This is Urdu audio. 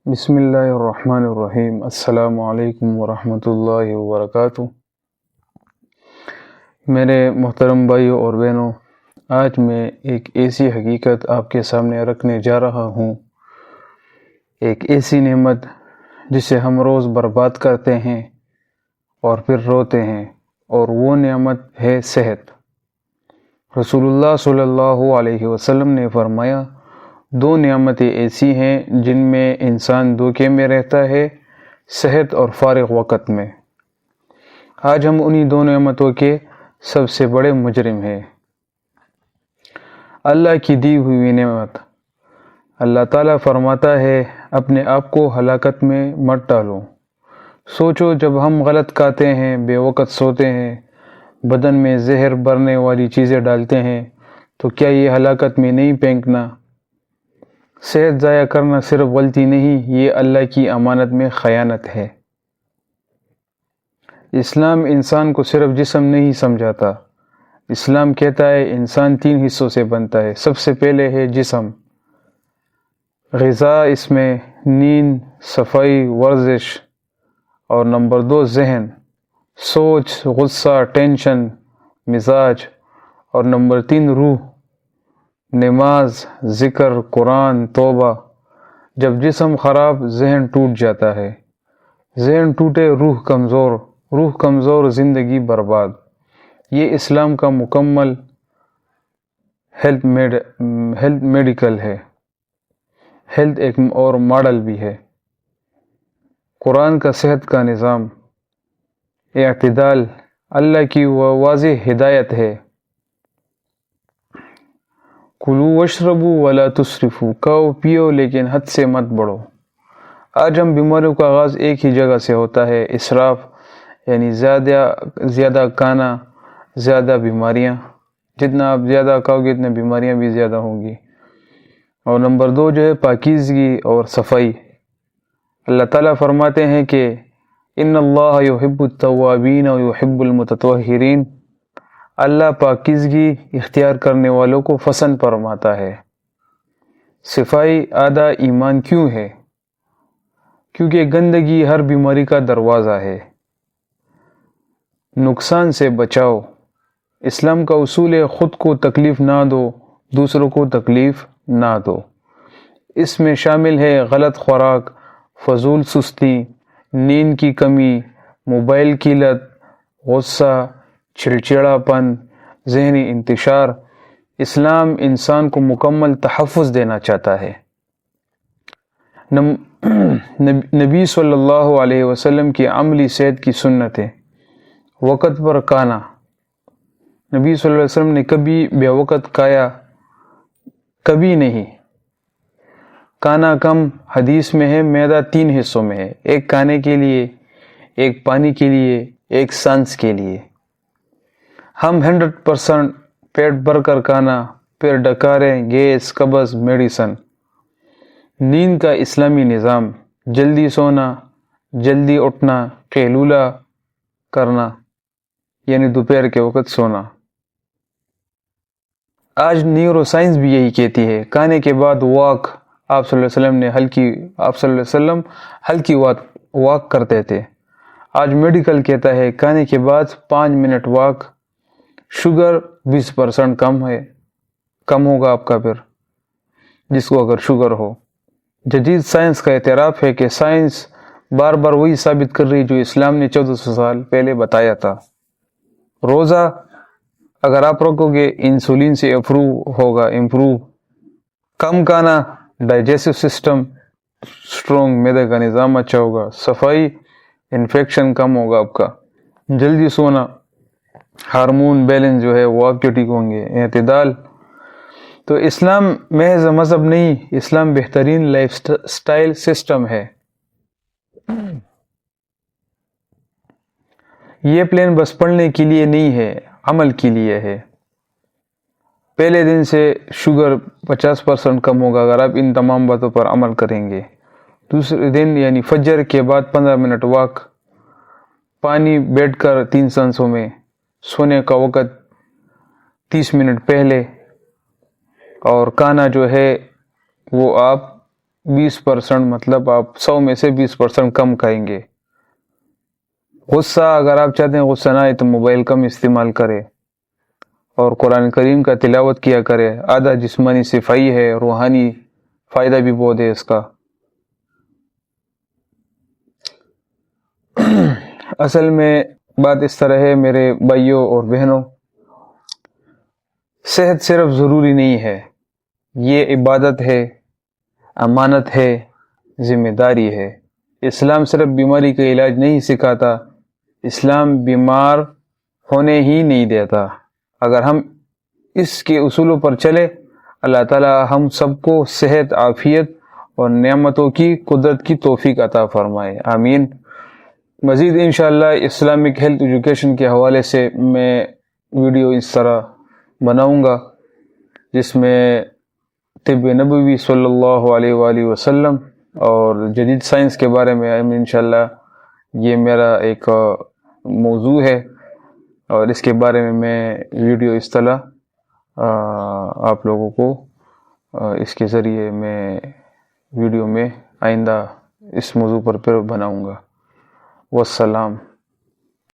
بسم اللہ الرحمن الرحیم۔ السلام علیکم ورحمۃ اللہ وبرکاتہ۔ میرے محترم بھائیوں اور بہنوں، آج میں ایک ایسی حقیقت آپ کے سامنے رکھنے جا رہا ہوں، ایک ایسی نعمت جسے ہم روز برباد کرتے ہیں اور پھر روتے ہیں، اور وہ نعمت ہے صحت۔ رسول اللہ صلی اللہ علیہ وسلم نے فرمایا، دو نعمتیں ایسی ہیں جن میں انسان دھوکے میں رہتا ہے، صحت اور فارغ وقت میں۔ آج ہم انہی دو نعمتوں کے سب سے بڑے مجرم ہیں۔ اللہ کی دی ہوئی نعمت۔ اللہ تعالیٰ فرماتا ہے، اپنے آپ کو ہلاکت میں مت ڈالو۔ سوچو، جب ہم غلط کھاتے ہیں، بے وقت سوتے ہیں، بدن میں زہر بھرنے والی چیزیں ڈالتے ہیں، تو کیا یہ ہلاکت میں نہیں پھینکنا؟ صحت ضائع کرنا صرف غلطی نہیں، یہ اللہ کی امانت میں خیانت ہے۔ اسلام انسان کو صرف جسم نہیں سمجھاتا، اسلام کہتا ہے انسان 3 حصوں سے بنتا ہے۔ سب سے پہلے ہے جسم، غذا، اس میں نیند، صفائی، ورزش، اور نمبر 2 ذہن، سوچ، غصہ، ٹینشن، مزاج، اور نمبر 3 روح، نماز، ذکر، قرآن، توبہ۔ جب جسم خراب، ذہن ٹوٹ جاتا ہے، ذہن ٹوٹے، روح کمزور، زندگی برباد۔ یہ اسلام کا مکمل ہیلتھ میڈیکل ہے، ہیلتھ ایک اور ماڈل بھی ہے۔ قرآن کا صحت کا نظام، اعتدال، اللہ کی واضح ہدایت ہے، کلوا واشربوا ولا تسرفوا، کھاؤ پیو لیکن حد سے مت بڑھو۔ آج ہم بیماریوں کا آغاز ایک ہی جگہ سے ہوتا ہے، اسراف، یعنی زیادہ کھانا، زیادہ بیماریاں۔ جتنا آپ زیادہ کھاؤ گے اتنا بیماریاں بھی زیادہ ہوں گی۔ اور نمبر 2 جو ہے پاکیزگی اور صفائی۔ اللہ تعالیٰ فرماتے ہیں کہ ان اللہ یحب التوابین و یحب المتطہرین، اللہ پاکیزگی اختیار کرنے والوں کو پسند فرماتا ہے۔ صفائی آدھا ایمان کیوں ہے؟ کیونکہ گندگی ہر بیماری کا دروازہ ہے۔ نقصان سے بچاؤ، اسلام کا اصول ہے خود کو تکلیف نہ دو، دوسروں کو تکلیف نہ دو۔ اس میں شامل ہے غلط خوراک، فضول سستی، نیند کی کمی، موبائل کی لت، غصہ، چڑچڑاپن، ذہنی انتشار۔ اسلام انسان کو مکمل تحفظ دینا چاہتا ہے۔ نبی صلی اللہ علیہ وسلم کی عملی صحت کی سنت ہے، وقت پر کھانا۔ نبی صلی اللہ علیہ وسلم نے کبھی بے وقت کھایا؟ کبھی نہیں۔ کھانا کم، حدیث میں ہے معدہ 3 حصوں میں ہے، ایک کھانے کے لیے، ایک پانی کے لیے، ایک سانس کے لیے۔ ہم 100% پیٹ بھر کر کھانا، پھر ڈکاریں، گیس، قبض، میڈیسن۔ نیند کا اسلامی نظام، جلدی سونا، جلدی اٹھنا، قیلولہ کرنا، یعنی دوپہر کے وقت سونا۔ آج نیورو سائنس بھی یہی کہتی ہے، کھانے کے بعد واک۔ آپ صلی اللہ علیہ وسلم ہلکی واک کرتے تھے۔ آج میڈیکل کہتا ہے کھانے کے بعد 5 منٹ واک۔ شوگر 20% کم ہوگا آپ کا، پھر جس کو اگر شوگر ہو۔ جدید سائنس کا اعتراف ہے کہ سائنس بار بار وہی ثابت کر رہی جو اسلام نے 1400 سال پہلے بتایا تھا۔ روزہ اگر آپ رکھو گے، انسولین سے امپروو، کم کھانا، ڈائجسٹو سسٹم سٹرونگ، معدے کا نظام اچھا ہوگا، صفائی، انفیکشن کم ہوگا آپ کا، جلدی سونا، ہارمون بیلنس جو ہے وہ آپ کے ٹھیک ہوں گے، اعتدال۔ تو اسلام محض مذہب نہیں، اسلام بہترین لائف سٹائل سسٹم ہے۔ یہ پلان بس پڑھنے کے لیے نہیں ہے، عمل کے لیے ہے۔ پہلے دن سے شوگر 50% کم ہوگا اگر آپ ان تمام باتوں پر عمل کریں گے۔ دوسرے دن یعنی فجر کے بعد 15 منٹ واک، پانی بیٹھ کر 3 سانسوں میں، سونے کا وقت 30 منٹ پہلے، اور کھانا جو ہے وہ آپ 20% مطلب آپ 100 میں سے 20% کم کریں گے۔ غصہ، اگر آپ چاہتے ہیں غصہ نہ آئے تو موبائل کم استعمال کرے اور قرآن کریم کا تلاوت کیا کرے۔ آدھا جسمانی صفائی ہے، روحانی فائدہ بھی بہت ہے اس کا۔ اصل میں بات اس طرح ہے میرے بھائیوں اور بہنوں، صحت صرف ضروری نہیں ہے، یہ عبادت ہے، امانت ہے، ذمہ داری ہے۔ اسلام صرف بیماری کا علاج نہیں سکھاتا، اسلام بیمار ہونے ہی نہیں دیتا۔ اگر ہم اس کے اصولوں پر چلے، اللہ تعالی ہم سب کو صحت، عافیت اور نعمتوں کی قدرت کی توفیق عطا فرمائے، آمین۔ مزید انشاءاللہ اسلامک ہیلتھ ایجوکیشن کے حوالے سے میں ویڈیو اس طرح بناؤں گا جس میں طب نبوی صلی اللہ علیہ وآلہ وسلم اور جدید سائنس کے بارے میں انشاءاللہ یہ میرا ایک موضوع ہے، اور اس کے بارے میں ویڈیو اس طرح آپ لوگوں کو اس کے ذریعے میں ویڈیو میں آئندہ اس موضوع پر پھر بناؤں گا۔ والسلام۔